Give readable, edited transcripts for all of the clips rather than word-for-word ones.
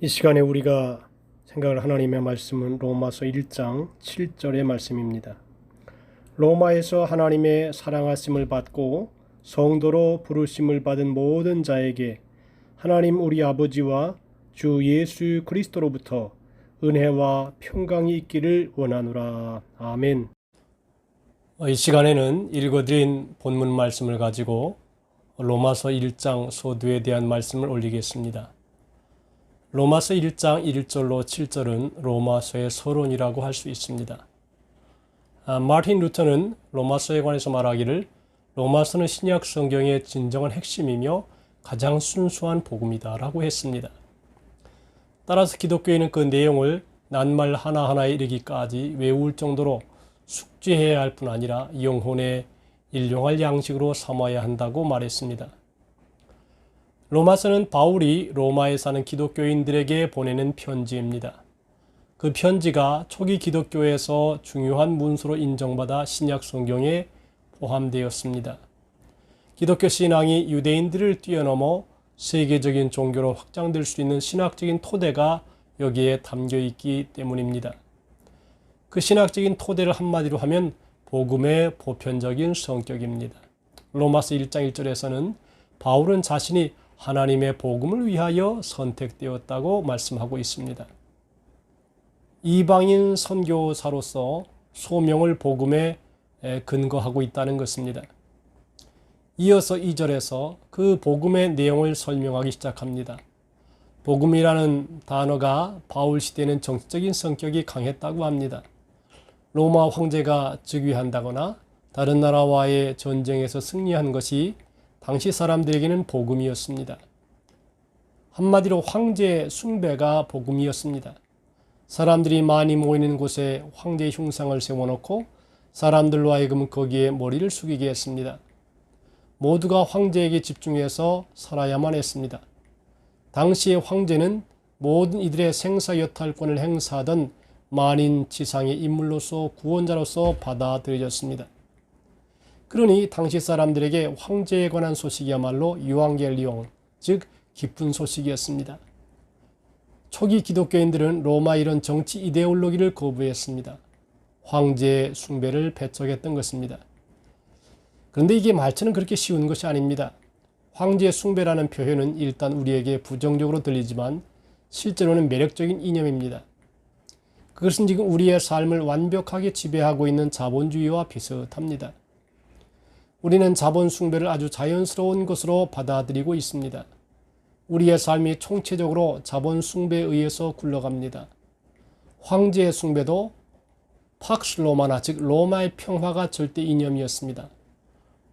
이 시간에 우리가 생각할 하나님의 말씀은 로마서 1장 7절의 말씀입니다. 로마에서 하나님의 사랑하심을 받고 성도로 부르심을 받은 모든 자에게 하나님 우리 아버지와 주 예수 그리스도로부터 은혜와 평강이 있기를 원하노라. 아멘. 이 시간에는 읽어드린 본문 말씀을 가지고 로마서 1장 소두에 대한 말씀을 올리겠습니다. 로마서 1장 1절로 7절은 로마서의 서론이라고 할 수 있습니다. 마틴 루터는 로마서에 관해서 말하기를 로마서는 신약 성경의 진정한 핵심이며 가장 순수한 복음이다 라고 했습니다. 따라서 기독교인은 그 내용을 낱말 하나하나에 이르기까지 외울 정도로 숙지해야 할 뿐 아니라 영혼에 일용할 양식으로 삼아야 한다고 말했습니다. 로마서는 바울이 로마에 사는 기독교인들에게 보내는 편지입니다. 그 편지가 초기 기독교에서 중요한 문서로 인정받아 신약 성경에 포함되었습니다. 기독교 신앙이 유대인들을 뛰어넘어 세계적인 종교로 확장될 수 있는 신학적인 토대가 여기에 담겨 있기 때문입니다. 그 신학적인 토대를 한마디로 하면 복음의 보편적인 성격입니다. 로마서 1장 1절에서는 바울은 자신이 하나님의 복음을 위하여 선택되었다고 말씀하고 있습니다. 이방인 선교사로서 소명을 복음에 근거하고 있다는 것입니다. 이어서 2절에서 그 복음의 내용을 설명하기 시작합니다. 복음이라는 단어가 바울 시대는 정치적인 성격이 강했다고 합니다. 로마 황제가 즉위한다거나 다른 나라와의 전쟁에서 승리한 것이 당시 사람들에게는 복음이었습니다. 한마디로 황제 숭배가 복음이었습니다. 사람들이 많이 모이는 곳에 황제의 흉상을 세워놓고 사람들로 하여금 거기에 머리를 숙이게 했습니다. 모두가 황제에게 집중해서 살아야만 했습니다. 당시의 황제는 모든 이들의 생사여탈권을 행사하던 만인 지상의 인물로서 구원자로서 받아들여졌습니다. 그러니 당시 사람들에게 황제에 관한 소식이야말로 유앙겔리온, 즉 기쁜 소식이었습니다. 초기 기독교인들은 로마의 이런 정치 이데올로기를 거부했습니다. 황제의 숭배를 배척했던 것입니다. 그런데 이게 말처럼 그렇게 쉬운 것이 아닙니다. 황제의 숭배라는 표현은 일단 우리에게 부정적으로 들리지만 실제로는 매력적인 이념입니다. 그것은 지금 우리의 삶을 완벽하게 지배하고 있는 자본주의와 비슷합니다. 우리는 자본 숭배를 아주 자연스러운 것으로 받아들이고 있습니다. 우리의 삶이 총체적으로 자본 숭배에 의해서 굴러갑니다. 황제의 숭배도 팍스 로마나 즉 로마의 평화가 절대 이념이었습니다.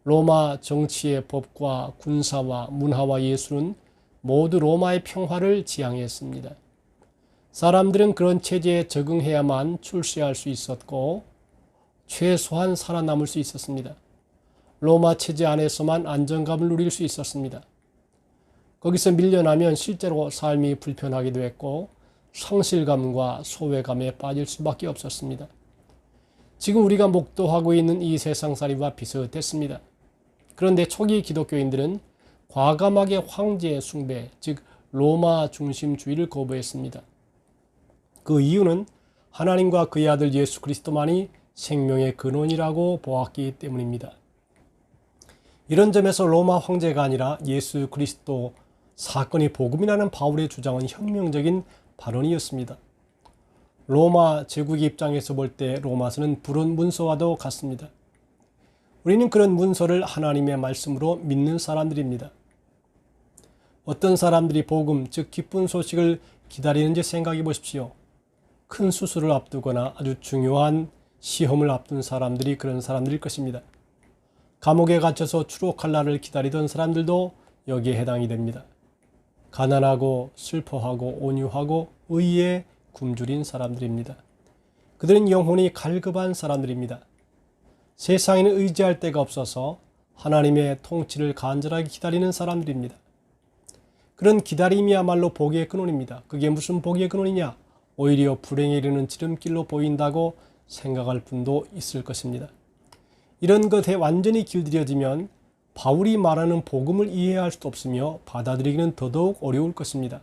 로마 정치의 법과 군사와 문화와 예술은 모두 로마의 평화를 지향했습니다. 사람들은 그런 체제에 적응해야만 출세할 수 있었고 최소한 살아남을 수 있었습니다. 로마 체제 안에서만 안정감을 누릴 수 있었습니다. 거기서 밀려나면 실제로 삶이 불편하기도 했고 상실감과 소외감에 빠질 수밖에 없었습니다. 지금 우리가 목도하고 있는 이 세상살이와 비슷했습니다. 그런데 초기 기독교인들은 과감하게 황제의 숭배, 즉 로마 중심주의를 거부했습니다. 그 이유는 하나님과 그의 아들 예수 그리스도만이 생명의 근원이라고 보았기 때문입니다. 이런 점에서 로마 황제가 아니라 예수 그리스도 사건이 복음이라는 바울의 주장은 혁명적인 발언이었습니다. 로마 제국의 입장에서 볼 때 로마서는 불온 문서와도 같습니다. 우리는 그런 문서를 하나님의 말씀으로 믿는 사람들입니다. 어떤 사람들이 복음, 즉 기쁜 소식을 기다리는지 생각해 보십시오. 큰 수술을 앞두거나 아주 중요한 시험을 앞둔 사람들이 그런 사람들일 것입니다. 감옥에 갇혀서 추록할 날을 기다리던 사람들도 여기에 해당이 됩니다. 가난하고 슬퍼하고 온유하고 의에 굶주린 사람들입니다. 그들은 영혼이 갈급한 사람들입니다. 세상에는 의지할 데가 없어서 하나님의 통치를 간절하게 기다리는 사람들입니다. 그런 기다림이야말로 복의 근원입니다. 그게 무슨 복의 근원이냐? 오히려 불행에 이르는 지름길로 보인다고 생각할 분도 있을 것입니다. 이런 것에 완전히 길들여지면 바울이 말하는 복음을 이해할 수도 없으며 받아들이기는 더더욱 어려울 것입니다.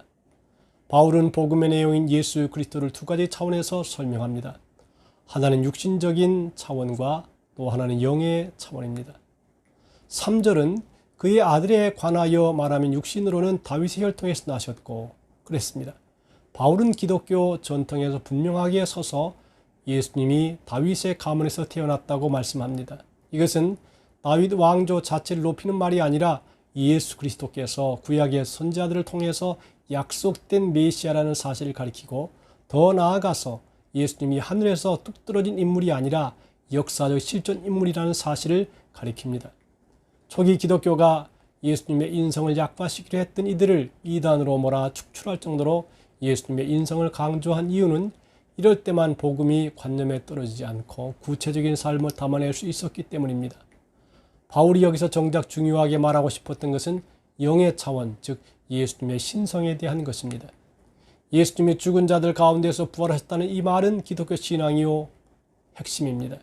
바울은 복음의 내용인 예수 그리스도를 두 가지 차원에서 설명합니다. 하나는 육신적인 차원과 또 하나는 영의 차원입니다. 3절은 그의 아들에 관하여 말하면 육신으로는 다윗의 혈통에서 나셨고 그랬습니다. 바울은 기독교 전통에서 분명하게 서서 예수님이 다윗의 가문에서 태어났다고 말씀합니다. 이것은 다윗 왕조 자체를 높이는 말이 아니라 예수 그리스도께서 구약의 선지자들을 통해서 약속된 메시아라는 사실을 가리키고 더 나아가서 예수님이 하늘에서 뚝 떨어진 인물이 아니라 역사적 실존 인물이라는 사실을 가리킵니다. 초기 기독교가 예수님의 인성을 약화시키려 했던 이들을 이단으로 몰아 축출할 정도로 예수님의 인성을 강조한 이유는 이럴 때만 복음이 관념에 떨어지지 않고 구체적인 삶을 담아낼 수 있었기 때문입니다. 바울이 여기서 정작 중요하게 말하고 싶었던 것은 영의 차원, 즉 예수님의 신성에 대한 것입니다. 예수님이 죽은 자들 가운데서 부활하셨다는 이 말은 기독교 신앙이요 핵심입니다.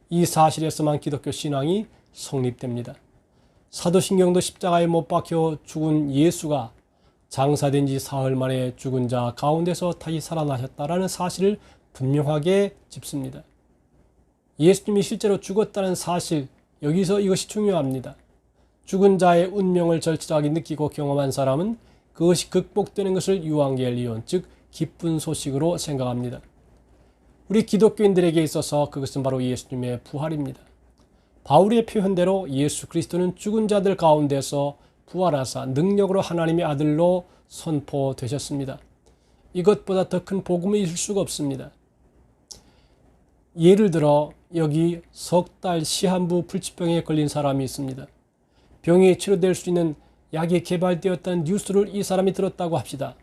이 사실에서만 기독교 신앙이 성립됩니다. 사도신경도 십자가에 못 박혀 죽은 예수가 장사된 지 사흘 만에 죽은 자 가운데서 다시 살아나셨다라는 사실을 분명하게 짚습니다. 예수님이 실제로 죽었다는 사실, 여기서 이것이 중요합니다. 죽은 자의 운명을 절실하게 느끼고 경험한 사람은 그것이 극복되는 것을 유앙겔리온, 즉 기쁜 소식으로 생각합니다. 우리 기독교인들에게 있어서 그것은 바로 예수님의 부활입니다. 바울의 표현대로 예수 그리스도는 죽은 자들 가운데서 부활하사 능력으로 하나님의 아들로 선포되셨습니다. 이것보다 더 큰 복음이 있을 수가 없습니다. 예를 들어 여기 석 달 시한부 불치병에 걸린 사람이 있습니다. 병이 치료될 수 있는 약이 개발되었다는 뉴스를 이 사람이 들었다고 합시다.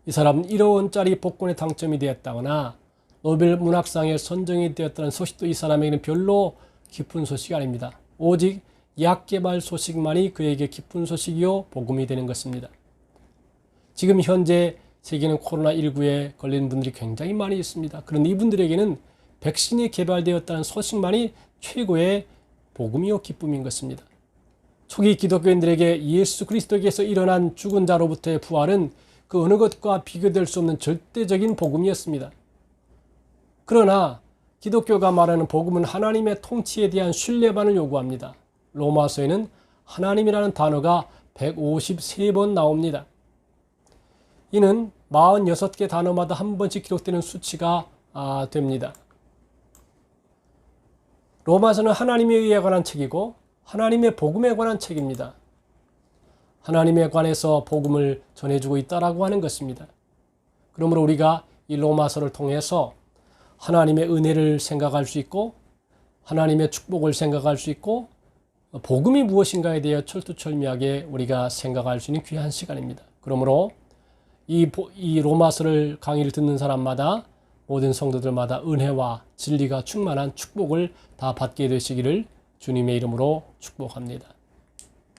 이 사람은 1억 원짜리 복권에 당첨이 되었다거나 노벨 문학상에 선정이 되었다는 소식도 이 사람에게는 별로 기쁜 소식이 아닙니다. 오직 약 개발 소식만이 그에게 기쁜 소식이요 복음이 되는 것입니다. 지금 현재 세계는 코로나19에 걸린 분들이 굉장히 많이 있습니다. 그런데 이분들에게는 백신이 개발되었다는 소식만이 최고의 복음이요 기쁨인 것입니다. 초기 기독교인들에게 예수 그리스도께서 일어난 죽은 자로부터의 부활은 그 어느 것과 비교될 수 없는 절대적인 복음이었습니다. 그러나 기독교가 말하는 복음은 하나님의 통치에 대한 신뢰만을 요구합니다. 로마서에는 하나님이라는 단어가 153번 나옵니다. 이는 46개 단어마다 한 번씩 기록되는 수치가 됩니다. 로마서는 하나님에 의해 관한 책이고 하나님의 복음에 관한 책입니다. 하나님에 관해서 복음을 전해주고 있다라고 하는 것입니다. 그러므로 우리가 이 로마서를 통해서 하나님의 은혜를 생각할 수 있고 하나님의 축복을 생각할 수 있고 복음이 무엇인가에 대해 철두철미하게 우리가 생각할 수 있는 귀한 시간입니다. 그러므로 이 로마서를 강의를 듣는 사람마다 모든 성도들마다 은혜와 진리가 충만한 축복을 다 받게 되시기를 주님의 이름으로 축복합니다.